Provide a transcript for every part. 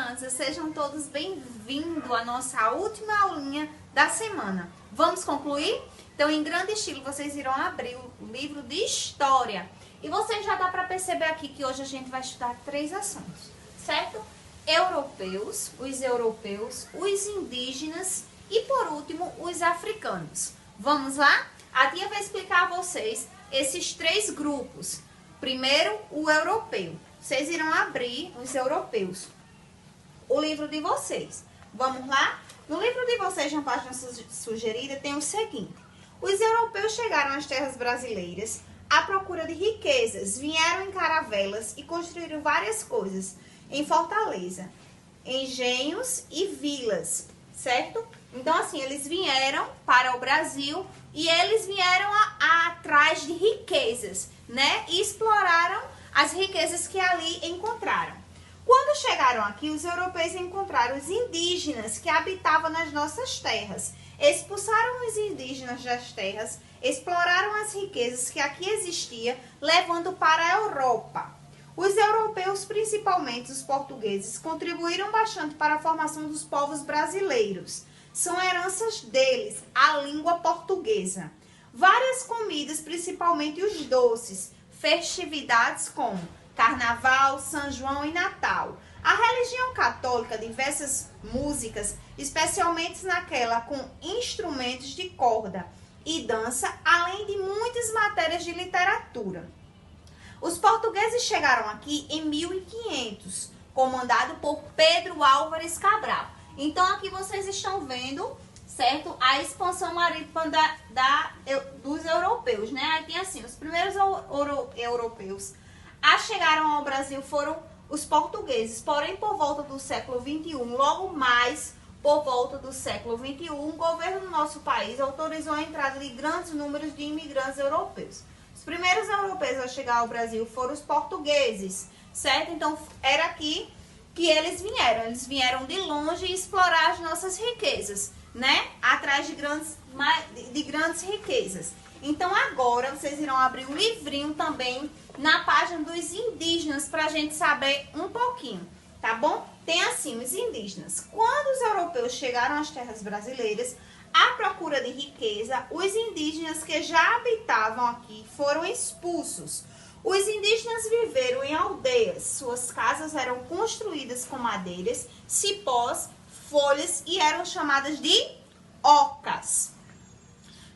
crianças, sejam todos bem-vindos à nossa última aulinha da semana. Vamos concluir? Então, em grande estilo, vocês irão abrir o livro de História. E vocês já dá para perceber aqui que hoje a gente vai estudar 3 assuntos, certo? Os indígenas e, por último, os africanos. Vamos lá? A tia vai explicar a vocês esses 3 grupos. Primeiro, o europeu. Vocês irão abrir os europeus, o livro de vocês. Vamos lá? No livro de vocês, na página sugerida, tem o seguinte. Os europeus chegaram às terras brasileiras à procura de riquezas, vieram em caravelas e construíram várias coisas em Fortaleza, engenhos e vilas, certo? Então, assim, eles vieram para o Brasil e eles vieram atrás de riquezas, né? E exploraram as riquezas que ali encontraram. Quando chegaram aqui, os europeus encontraram os indígenas que habitavam nas nossas terras. Expulsaram os indígenas das terras, exploraram as riquezas que aqui existiam, levando para a Europa. Os europeus, principalmente os portugueses, contribuíram bastante para a formação dos povos brasileiros. São heranças deles, a língua portuguesa. Várias comidas, principalmente os doces, festividades como Carnaval, São João e Natal. A religião católica, diversas músicas, especialmente naquela com instrumentos de corda e dança, além de muitas matérias de literatura. Os portugueses chegaram aqui em 1500, comandado por Pedro Álvares Cabral. Então aqui vocês estão vendo, certo? A expansão marítima dos europeus, né? Aí tem assim, os primeiros europeus a chegaram ao Brasil foram os portugueses, porém por volta do século XXI, logo mais por volta do século XXI, o governo do nosso país autorizou a entrada de grandes números de imigrantes europeus. Os primeiros europeus a chegar ao Brasil foram os portugueses, certo? Então era aqui que eles vieram de longe explorar as nossas riquezas, né? Atrás de grandes riquezas. Então agora vocês irão abrir um livrinho também na página dos indígenas para a gente saber um pouquinho, tá bom? Tem assim, os indígenas. Quando os europeus chegaram às terras brasileiras à procura de riqueza, os indígenas que já habitavam aqui foram expulsos. Os indígenas viveram em aldeias. Suas casas eram construídas com madeiras, cipós, folhas e eram chamadas de ocas.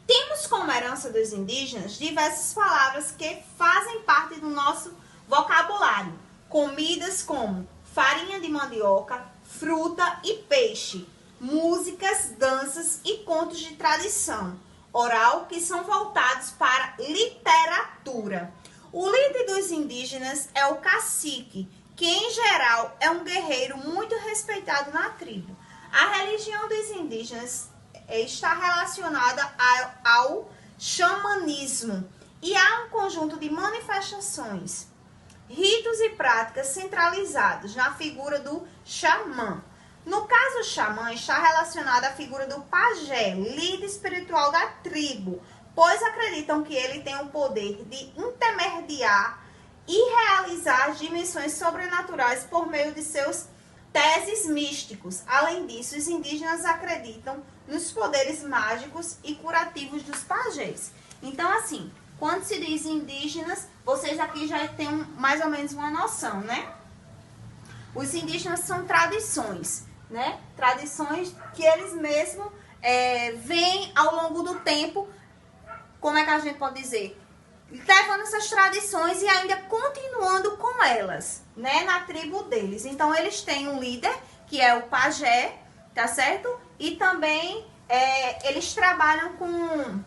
Temos como herança dos indígenas diversas palavras que fazem parte do nosso vocabulário. Comidas como farinha de mandioca, fruta e peixe. Músicas, danças e contos de tradição oral que são voltados para literatura. O líder dos indígenas é o cacique, que em geral é um guerreiro muito respeitado na tribo. A religião dos indígenas está relacionada ao xamanismo e há um conjunto de manifestações, ritos e práticas centralizados na figura do xamã. No caso, o xamã está relacionado à figura do pajé, líder espiritual da tribo, pois acreditam que ele tem o poder de intermediar e realizar dimensões sobrenaturais por meio de seus teses místicos. Além disso, os indígenas acreditam nos poderes mágicos e curativos dos pajés. Então, assim, quando se diz indígenas, vocês aqui já têm mais ou menos uma noção, né? Os indígenas são tradições, né? Tradições que eles mesmos veem ao longo do tempo, como é que a gente pode dizer? Levando essas tradições e ainda continuando com elas, né, na tribo deles. Então, eles têm um líder, que é o pajé, tá certo? E também eles trabalham com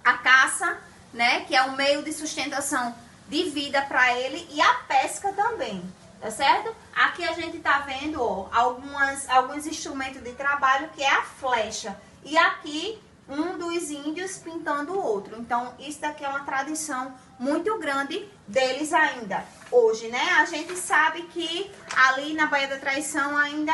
a caça, né, que é um meio de sustentação de vida para ele, e a pesca também, tá certo? Aqui a gente tá vendo, ó, alguns instrumentos de trabalho, que é a flecha. E aqui um dos índios pintando o outro. Então, isso daqui é uma tradição muito grande deles ainda. Hoje, né? A gente sabe que ali na Baía da Traição ainda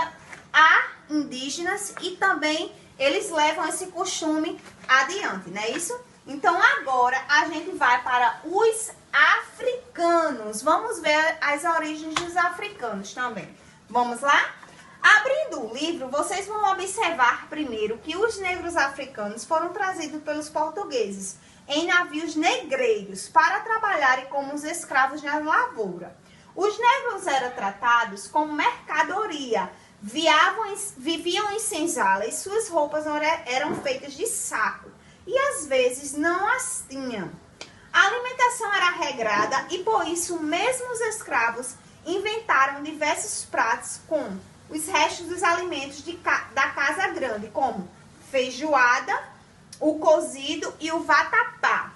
há indígenas e também eles levam esse costume adiante, não é isso? Então, agora a gente vai para os africanos. Vamos ver as origens dos africanos também. Vamos lá? Abrindo o livro, vocês vão observar primeiro que os negros africanos foram trazidos pelos portugueses em navios negreiros para trabalharem como os escravos na lavoura. Os negros eram tratados como mercadoria, viviam em senzalas, suas roupas eram feitas de saco e às vezes não as tinham. A alimentação era regrada e por isso mesmo os escravos inventaram diversos pratos com os restos dos alimentos da casa grande, como feijoada, o cozido e o vatapá.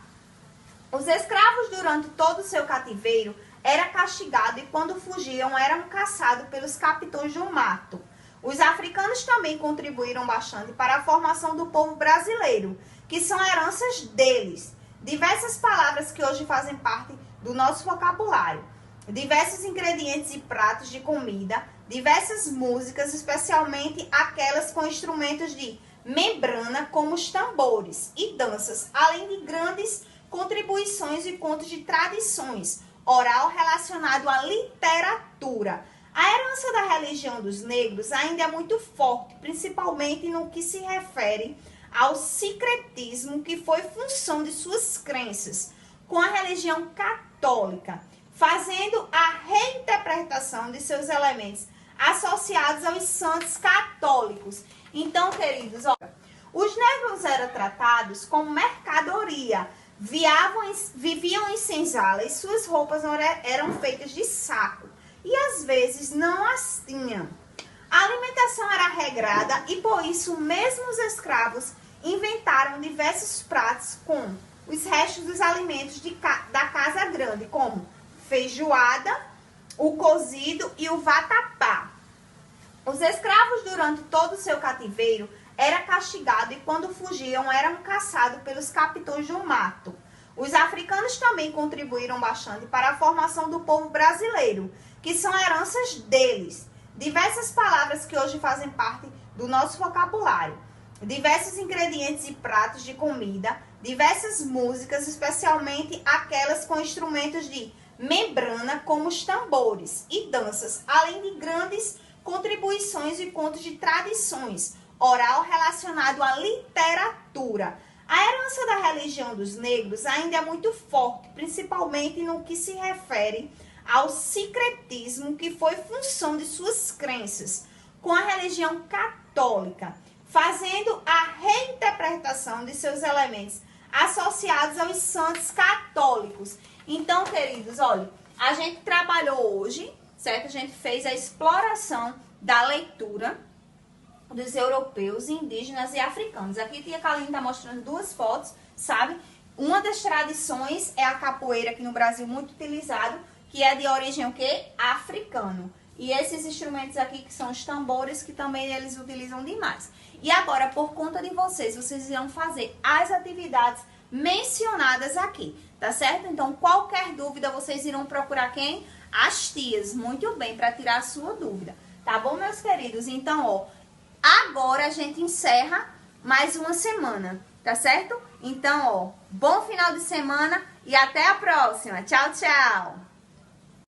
Os escravos, durante todo o seu cativeiro, eram castigados e quando fugiam eram caçados pelos capitães do mato. Os africanos também contribuíram bastante para a formação do povo brasileiro, que são heranças deles. Diversas palavras que hoje fazem parte do nosso vocabulário, diversos ingredientes e pratos de comida, diversas músicas, especialmente aquelas com instrumentos de membrana, como os tambores, e danças, além de grandes contribuições e contos de tradições oral relacionado à literatura. A herança da religião dos negros ainda é muito forte, principalmente no que se refere ao sincretismo, que foi função de suas crenças com a religião católica, fazendo a reinterpretação de seus elementos associados aos santos católicos. Então, queridos, olha, os negros eram tratados como mercadoria, viviam em senzalas, suas roupas eram feitas de saco e às vezes não as tinham. A alimentação era regrada e por isso mesmo os escravos inventaram diversos pratos com os restos dos alimentos da casa grande, como feijoada, o cozido e o vatapá. Os escravos, durante todo o seu cativeiro, eram castigados e quando fugiam eram caçados pelos capitães do mato. Os africanos também contribuíram bastante para a formação do povo brasileiro, que são heranças deles. Diversas palavras que hoje fazem parte do nosso vocabulário, diversos ingredientes e pratos de comida, diversas músicas, especialmente aquelas com instrumentos de membrana, como os tambores, e danças, além de grandes contribuições e contos de tradições oral relacionado à literatura. A herança da religião dos negros ainda é muito forte, principalmente no que se refere ao sincretismo, que foi função de suas crenças com a religião católica, fazendo a reinterpretação de seus elementos associados aos santos católicos. Então, queridos, olha, a gente trabalhou hoje, certo? A gente fez a exploração da leitura dos europeus, indígenas e africanos. Aqui a tia Kaline está mostrando duas fotos, sabe? Uma das tradições é a capoeira, aqui no Brasil muito utilizado, que é de origem o quê? Africano. E esses instrumentos aqui que são os tambores, que também eles utilizam demais. E agora, por conta de vocês irão fazer as atividades mencionadas aqui, tá certo? Então, qualquer dúvida, vocês irão procurar quem? As tias, muito bem, para tirar a sua dúvida. Tá bom, meus queridos? Então, ó, agora a gente encerra mais uma semana, tá certo? Então, ó, bom final de semana e até a próxima. Tchau, tchau!